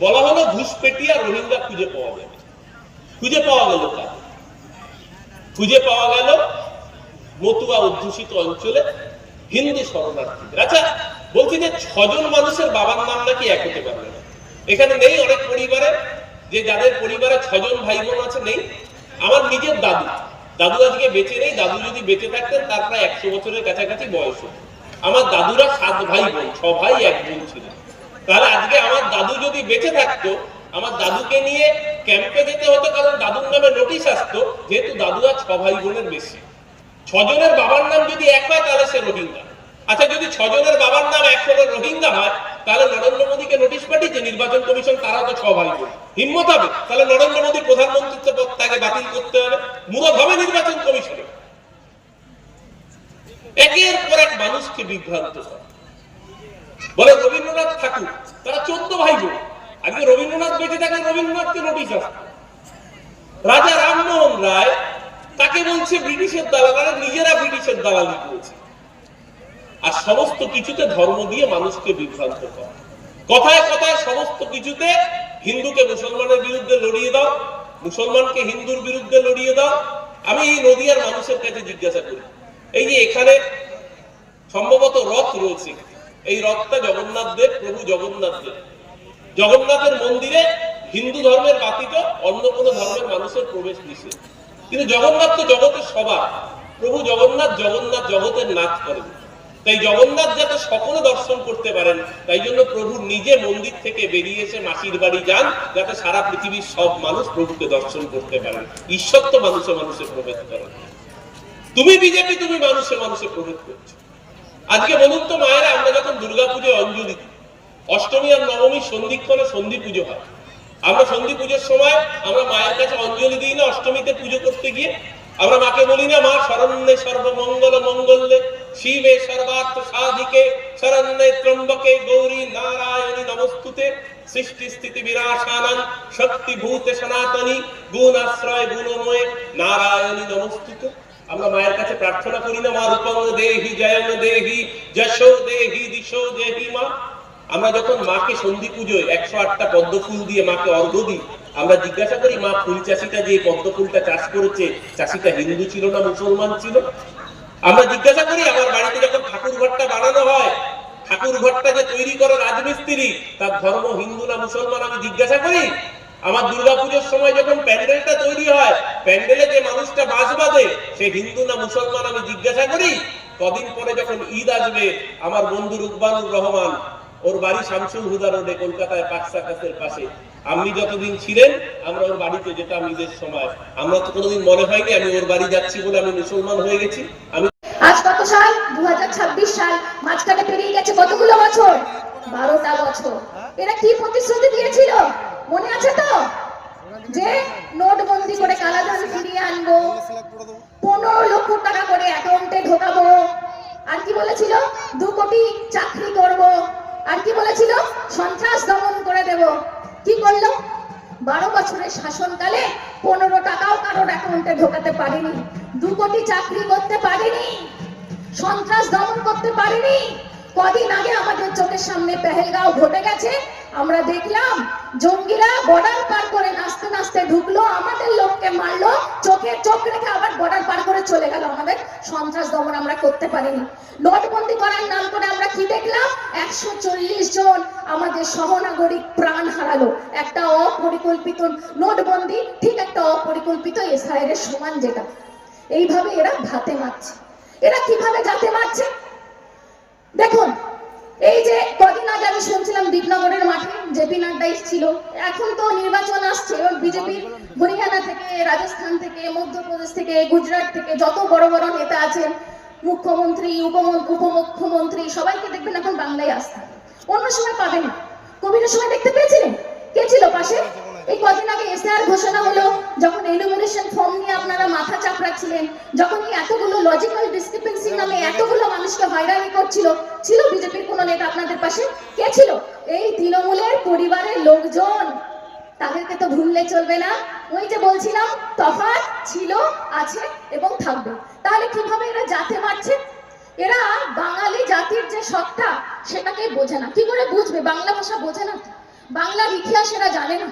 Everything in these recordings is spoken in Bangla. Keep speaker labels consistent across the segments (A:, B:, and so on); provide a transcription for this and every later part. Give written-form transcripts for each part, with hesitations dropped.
A: বলা হলো ঘুষপেটিয়া রোহিঙ্গা খুঁজে পাওয়া যাবে। খুঁজে পাওয়া গেল কাকে? খুঁজে পাওয়া গেল মতুয়া অধ্যুষিত অঞ্চলে হিন্দু শরণার্থীদের। আচ্ছা বলছি যে 6 জন মানুষের বাবার নাম নাকি এক হতে পারবে না। এখানে নেই অনেক পরিবারে, যে যাদের পরিবারে 6 জন ভাই বোন আছে নেই। আমার নিজের দাদু আজকে বেঁচে নেই। দাদু যদি বেঁচে থাকতেন তার প্রায় 100 বছরের কাছাকাছি বয়স হতো। আমার দাদুরা 7 ভাই বোন, 6 ভাই 1 বোন ছিল। তাহলে আজকে আমার দাদু যদি বেঁচে থাকতো, আমার দাদুকে নিয়ে ক্যাম্পে যেতে হতো, কারণ দাদুর নামে নোটিশ আসতো, যেহেতু দাদু আর 6 ভাই বোনের বেশি। 6 জনের বাবার নাম যদি এক হয় তাহলে সে রোহিঙ্গা। আচ্ছা যদি 6 জনের বাবার নাম একসঙ্গে রোহিঙ্গা হয়, তাহলে নরেন্দ্র মোদীকে নোটিশ পাঠিয়েছে নির্বাচন কমিশন, তারা তো 6 ভাই বোন, হিম্মত হবে? তাহলে নরেন্দ্র মোদী প্রধানমন্ত্রিত্ব পদ তাকে বাতিল করতে হবে, মুরদ হবে নির্বাচন কমিশনে। একের পর এক মানুষকে বিভ্রান্ত করে। বলে রবীন্দ্রনাথ ঠাকুর, তারা 14 ভাই বোন। আজকে রবীন্দ্রনাথ বেঁচে থাকলে রবীন্দ্রনাথকে নোটিশ আসতো। রাজা রামমোহন রায়, তাকে বলছে ব্রিটিশের দালাল, নিজেরা ব্রিটিশের দালালি করেছে। আর সমস্ত কিছুতে ধর্ম দিয়ে মানুষকে বিভ্রান্ত করে। কথায় কথায় সমস্ত কিছুতে হিন্দুকে মুসলমানের বিরুদ্ধে লড়িয়ে দাও, মুসলমানকে হিন্দুর বিরুদ্ধে লড়িয়ে দাও। আমি এই নদিয়ার মানুষের কাছে জিজ্ঞাসা করি, এই যে এখানে সম্ভবত রথ রয়েছে, এই রথটা জগন্নাথ দেব, প্রভু জগন্নাথ দেব। জগন্নাথের মন্দিরে হিন্দু ধর্মের ব্যতীত অন্য কোনো ধর্মের মানুষের প্রবেশ নিষেধ। কিন্তু জগন্নাথ তো জগতের সবার। প্রভু জগন্নাথ জগতের নাথ করেন। তাই জগন্নাথ যাতে সকলে দর্শন করতে পারেন, তাই জন্য প্রভু নিজে মন্দির থেকে বেরিয়ে এসে মাসির বাড়ি যান, যাতে সারা পৃথিবীর সব মানুষ প্রভুকে দর্শন করতে পারেন। ঈশ্বর তো মানুষে মানুষে প্রভেদ করেন। তুমি বিজেপি, তুমি মানুষে মানুষে প্রভেদ করছো। আজকে বলুন তো মায়েরা, আমরা যখন দুর্গাপুজোয় অঞ্জলি দিই, অষ্টমী আর নবমীর সন্ধিক্ষণে সন্ধি পুজো হয়। আমরা সন্ধি পুজোর সময় আমরা মায়ের কাছে অঞ্জলি দিই না? অষ্টমীতে পুজো করতে গিয়ে আমরা মাকে বলি না, মা শরণ্যে সর্বমঙ্গল মঙ্গলে শিবে সর্বার্থ সাধিকে শরণ্যে ত্রম্বকে গৌরী নারায়ণী নমস্তুতে সৃষ্টি স্থিতি বিনাশানাং শক্তি ভূতে সনাতনী গুণাশ্রয় গুণময় নারায়ণী নমস্তুতে। আমরা মায়ের কাছে প্রার্থনা করি না, মা রূপং দেহি জয়ং দেহি যশো দেহি দিশো দেহি মা? আমরা যখন মাকে সন্ধি পুজোয় 108টা পদ্ম ফুল দিয়ে মাকে অর্ঘ্য দিই, আমরা জিজ্ঞাসা করি, মা ফুল চাষিটা যে পদ্ম ফুলটা চাষ করেছে, চাষিটা হিন্দু ছিল না মুসলমান ছিল? আমরা জিজ্ঞাসা করি, আমার বাড়িতে যখন ঠাকুর ঘরটা বানানো হয়, ঠাকুর ঘরটা যে তৈরি করে রাজমিস্ত্রি, তার ধর্ম হিন্দু না মুসলমান? আমি জিজ্ঞাসা করি। আমার দুর্গাপুজোর সময় যখন প্যান্ডেলটা তৈরি হয়, প্যান্ডেলে যে মানুষটা বাঁশ বাঁধে, সে হিন্দু না মুসলমান? আমি জিজ্ঞাসা করি। কদিন পরে যখন ঈদ আসবে, আমার বন্ধু রুকবানুর রহমান, ওর বাড়ি শামসুল হুদা রোডে, কলকাতায় পাক সার্কাসের পাশে। আপনি যতদিন ছিলেন আমরা ওর বাড়িতে যেতাম ঈদের সময়। আমরা তো কোনোদিন মনে হয়নি আমি ওর বাড়ি যাচ্ছি বলে আমি মুসলমান হয়ে গেছি। আমি
B: আজ কত সাল? 2026 সাল। মাঝখানে পেরিয়ে গেছে কতগুলো বছর? 12টা বছর। এরা কি প্রতিশ্রুতি দিয়েছিল মনে আছে তো? যে নোটবন্দি করে কালাধন ফিরিয়ে আনবো, 15 লক্ষ টাকা করে অ্যাকাউন্টে ঢোকাবো। আর কি বলেছিল? 2 কোটি চাকরি করব। আর কি বলেছিল? সন্ত্রাস দমন করে দেব। কি করলো? 12 বছরের শাসনকালে 15 টাকাও কারোর অ্যাকাউন্টে ঢোকাতে পারেনি, 2 কোটি চাকরি করতে পারেনি, সন্ত্রাস দমন করতে পারেনি। কদিন আগে আমাদের চোখের সামনে পেহেলগাঁও ঘটে গেছে। আমরা দেখলাম জঙ্গিরা বর্ডার পার করে নাচতে নাচতে ঢুকলো, আমাদের লোককে মারলো, চোখে চোখ রেখে আবার বর্ডার পার করে চলে গেল। আমাদের সন্ত্রাস দমন আমরা করতে পারিনি। নোটবন্দি করার নাম করে আমরা কি দেখলাম? 140 জন আমাদের সহনাগরিক প্রাণ হারালো। একটা অপরিকল্পিত নোটবন্দি, ঠিক একটা অপরিকল্পিত এসআইআর সমান যেটা। এইভাবে এরা ভাতে মারছে। এরা কিভাবে যাতে মারছে দেখুন। এই যে কদিন আগে আমি শুনছিলাম দীপনগরের মাঠে জেপি নাড্ডা ছিল, এখন তো নির্বাচন আসছে এবং বিজেপির হরিয়ানা থেকে, রাজস্থান থেকে, মধ্যপ্রদেশ থেকে, গুজরাট থেকে যত বড় বড় নেতা আছেন, মুখ্যমন্ত্রী, উপমুখ্যমন্ত্রী, সবাইকে দেখবেন এখন বাংলায় আসতে। অন্য সময় পাবেন না। কোভিডের সময় দেখতে পেয়েছিলেন কে ছিল পাশে? এই কদিন আগে এসআর ঘোষণা হলো, যখন এনুমারেশন ফর্ম নিয়ে আপনারা মাথা চাপড়াচ্ছিলেন, যখন এই এতগুলো লজিক্যাল ডিসক্রিপেন্সি নামে এতগুলো মানুষকে হয়রানি করছিল, ছিল বিজেপির কোন নেতা আপনাদের পাশে? কে ছিল? এই তৃণমূলের পরিবারের লোকজন। তাদেরকে তো ভুললে চলবে না। ওই যে বলছিলাম, তফাৎ ছিল, আছে এবং থাকবে। তাহলে কিভাবে এরা জাতে মারছে? এরা বাঙালি জাতির যে সত্তা সেটাকে বোঝে না। কি করে বুঝবে? বাংলা ভাষা বোঝে না, বাংলার ইতিহাস এরা জানে না।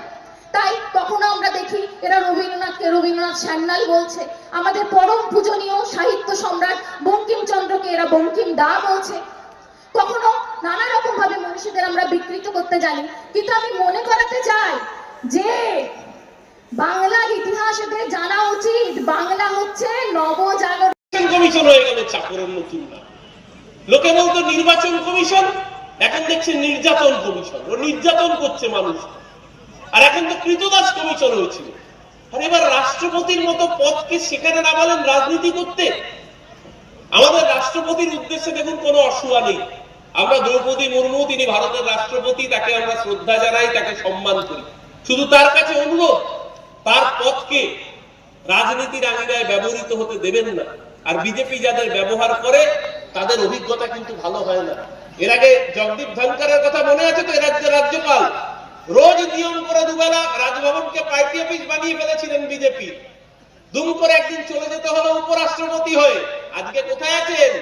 B: তাই কখনো আমরা দেখি এরা রবীন্দ্রনাথকে রবীন্দ্রনাথ সান্যাল বলছে, আমাদের পরম পূজনীয় সাহিত্য সম্রাট বঙ্কিমচন্দ্রকে এরা বঙ্কিম দা বলছে। কখনো নানা রকম ভাবে মনীষীদের আমরা বিকৃত করতে জানি। কিন্তু আমি মনে করাতে চাই যে বাংলার ইতিহাস এদের জানা উচিত। বাংলা হচ্ছে নবজাগরণ
A: কমিশন হয়ে গেল চাকরের নতুন নাম। লোকে বলতো নির্বাচন কমিশন, এখন দেখছে নির্যাতন কমিশন। ও নির্যাতন করছে মানুষ। আর এখন তো কৃতদাস কমিশন হয়েছিল। আর এবার রাষ্ট্রপতির মতো পদকে সেখানে নামালেন রাজনীতি করতে। আমাদের রাষ্ট্রপতির উদ্দেশ্যে দেখুন কোনো অসুয়া নেই। আমরা দ্রৌপদী মুর্মু, তিনি ভারতের রাষ্ট্রপতি, তাকে আমরা শ্রদ্ধা জানাই, তাকে সম্মান করি। শুধু তার কাছে অনুরোধ, তার পদকে রাজনীতির আঙিনায় ব্যবহৃত হতে দেবেন না। আর বিজেপি যাদের ব্যবহার করে তাদের অভিজ্ঞতা কিন্তু ভালো হয় না। এর আগে জগদীপ ধনকরের কথা মনে আছে তো? রাজ্যের রাজ্যপাল রোজ নিয়ম করে দুবেলা রাজভবনকে পার্টি অফিস বানিয়ে ফেলেছিলেন বিজেপি। দুম করে একদিন চলে যেতে হলো উপরাষ্ট্রপতি হয়ে। আজকে কোথায় আছেন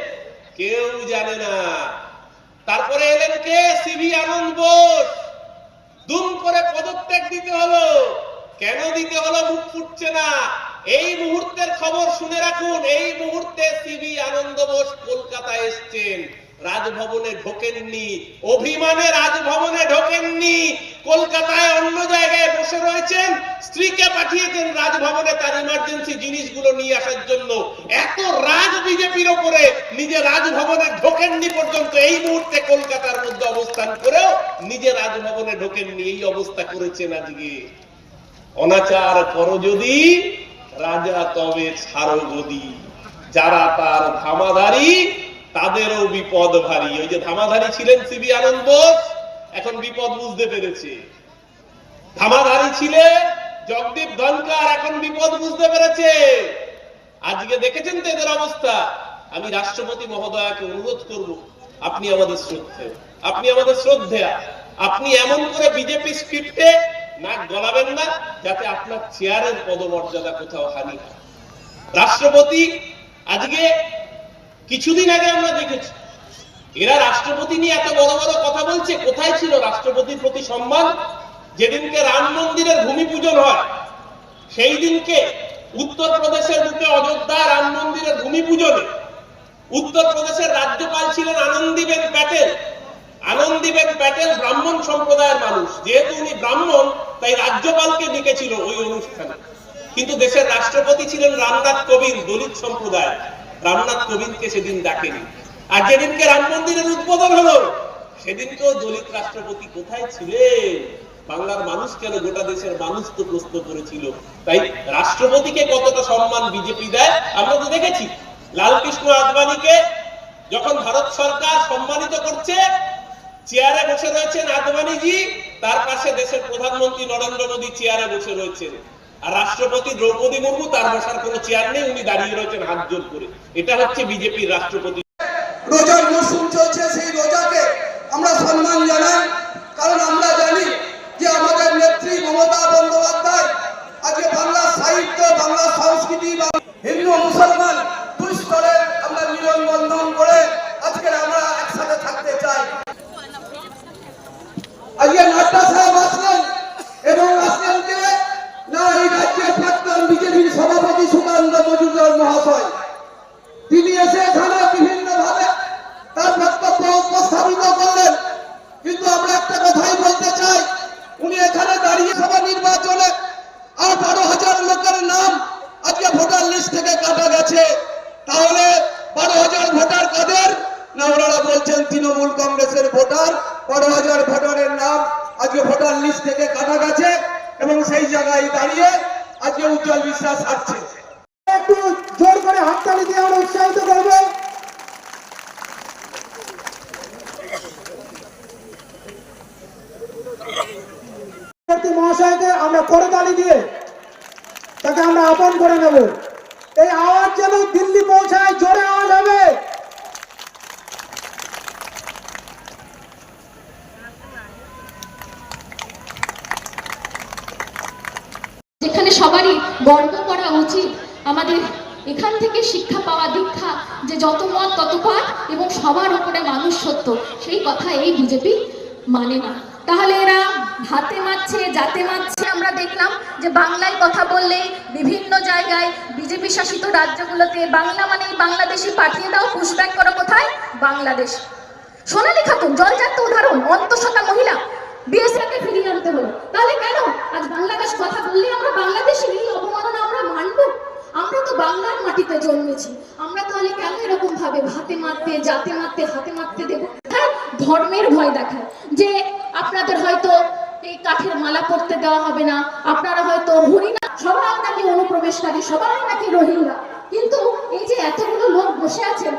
A: কেউ জানে না। তারপরে এলেন কে? সিভি আনন্দ বোস। দুম করে পদত্যাগ দিতে হলো। কেন দিতে হলো মুখ ফুটছে না। এই মুহূর্তের খবর শুনে রাখুন, এই মুহূর্তে সিভি আনন্দ বোস কলকাতায় এসেছেন, রাজভবনে ঢোকেননি, অভিমানে রাজভবনে ঢোকেননি, কলকাতায় অন্য জায়গায় বসে রয়েছেন। স্ত্রীকে পাঠিয়েছেন রাজভবনে তার ইমার্জেন্সি জিনিসগুলো নিয়ে আসার জন্য। এত রাজ বিজেপির ওপরে, নিজে রাজভবনে ঢোকেননি পর্যন্ত। এই মুহূর্তে কলকাতার মধ্যে অবস্থান করেও নিজে রাজভবনে ঢোকেননি। এই অবস্থা করেছেন আজকে। অনাচার করো যদি রাজা তবে ছাড়ো গদি। যারা তার ধামাধারী তাদেরও বিপদ ভারী। ওই যে ধামাধারী ছিলেন সিবি আনন্দ বোস, এখন বিপদ বুঝতে পেরেছে। ধামাধারী ছিলেন জগদীপ ধনকর, এখন বিপদ বুঝতে পেরেছে। আজকে দেখেছেন তো এদের অবস্থা। আমি রাষ্ট্রপতি মহোদয়কে অনুরোধ করব, আপনি আমাদের শ্রদ্ধেয়, আপনি আমাদের শ্রদ্ধেয়া, আপনি এমন করে বিজেপি স্ক্রিপ্টে নাক গলাবেন না যাতে আপনার চেয়ারের পদমর্যাদা কোথাও হানি হয়। রাষ্ট্রপতি আজকে কিছুদিন আগে আমরা দেখেছি এরা রাষ্ট্রপতি নিয়ে এত বড় বড় কথা বলছে। কোথায় ছিল রাষ্ট্রপতির প্রতি সম্মান? যেদিনকে রাম মন্দিরের ভূমি পূজন হয় সেই দিনকে উত্তরপ্রদেশের বুকে অযোধ্যা রাম মন্দিরের ভূমি পূজনে উত্তরপ্রদেশের রাজ্যপাল ছিলেন আনন্দীবেন প্যাটেল। আনন্দীবেন প্যাটেল ব্রাহ্মণ সম্প্রদায়ের মানুষ। যেহেতু উনি ব্রাহ্মণ, তাই রাজ্যপালকে ডেকেছিল ওই অনুষ্ঠানে। কিন্তু দেশের রাষ্ট্রপতি ছিলেন রামনাথ কোবিন্দ, দলিত সম্প্রদায়। রামনাথ কোবিন্দকে সেদিন ডাকেনি। আর যেদিনকে রাম মন্দিরের উদ্বোধন হলো সেদিনকেও দলিত রাষ্ট্রপতি কোথায় ছিলেন? বাংলার মানুষ কেন, গোটা দেশের মানুষ তো প্রশ্ন করেছিল। তাই রাষ্ট্রপতিকে কতটা সম্মান বিজেপি দেয় আমরা তো দেখেছি। লালকৃষ্ণ আদবানিকে যখন ভারত সরকার সম্মানিত করছে, চেয়ারে বসে রয়েছেন আদবানিজি, তার পাশে দেশের প্রধানমন্ত্রী নরেন্দ্র মোদী চেয়ারে বসে রয়েছেন। আর রাষ্ট্রপতি দ্রৌপদী মুর্মু, তার বসার কোনো চেয়ার নেই, উনি দাঁড়িয়ে রয়েছেন হাত জোর করে। এটা হচ্ছে বিজেপির রাষ্ট্রপতি।
C: রোজার মৌসুম চলছে, সেই রোজাকে আমরা সম্মান জানাই। কারণ আমরা জানি যে আমাদের নেত্রী মমতা বন্দ্যোপাধ্যায় আজকে বাংলা সাহিত্য, বাংলা সংস্কৃতি, হিন্দু মুসলমান দুই স্তরে আমরা মিলন বন্ধন করে আজকে আমরা একসাথে থাকতে চাই। আজকে নাড্ডা সাহেব আসলেন এবং আসলেন কে না, এই রাজ্যের প্রাক্তন বিজেপির সভাপতি সুকান্ত মজুমদার মহাশয়। তিনি এসে এখানে বিভিন্ন ভাবে তার বক্তব্য উপস্থাপিত করলেন। কিন্তু আমরা একটা কথাই বলতে চাই, উনি এখানে দাঁড়িয়ে সভা নির্বাচনে আর 12,000 লোকের নাম আজকে ভোটার লিস্ট থেকে কাটা গেছে। তাহলে 12,000 ভোটার কাদের? না, ওনারা বলছেন তৃণমূল কংগ্রেসের ভোটার, 12,000 ভোটারের নাম আজকে ভোটার লিস্ট থেকে কাটা গেছে এবং সেই জায়গায় দাঁড়িয়ে আজকে উজ্জ্বল বিশ্বাস আসছে। একটু জোর করে হাততালি দিয়ে আমরা উৎসাহিত করবো। মহাশয়কে আমরা করতালি দিয়ে তাকে আমরা আপন করে নেব। এই আওয়াজ যেন দিল্লি পৌঁছায়, জোরে আওয়াজ হবে।
B: যেখানে সবারই গর্ব করা উচিত, আমাদের এখান থেকে শিক্ষা পাওয়া দীক্ষা যে যত মত তত পাঠ এবং সবার উপরে মানুষ সত্য, সেই কথা এই বিজেপি মানে না। তাহলে এরা ভাতে মারছে, জাতে মারছে। আমরা দেখলাম যে বাংলায় কথা বললেই বিভিন্ন জায়গায় বিজেপি শাসিত রাজ্যগুলোতে বাংলা মানেই বাংলাদেশি পাঠিয়ে দাও, পুশব্যাক করো কোথায়? বাংলাদেশ। সোনালী খাতুন জলজান্ত উদাহরণ, অন্তঃসত্ত্বা মহিলা, বিএসএফকে ফিরিয়ে আনতে হলো। তাহলে কেন আজ বাংলাদেশ কথা বললে আমরা বাংলাদেশের এই অবমাননা আমরা মানবো? আমরা তো বাংলার মাটিতে জন্মেছি, আমরা তাহলে কেন এরকম ভাবে ভাতে মারতে, জাতে মারতে, হাতে মারতে দেব? হ্যাঁ, ধর্মের ভয় দেখায় যে আপনাদের হয়তো এই কাঠের মালা পরতে দেওয়া হবে না, আপনারা হয়তো হরিণা, সবাই নাকি অনুপ্রবেশকারী, সবাই নাকি রোহিঙ্গা। কিন্তু এই যে এতগুলো লোক বসে আছেন,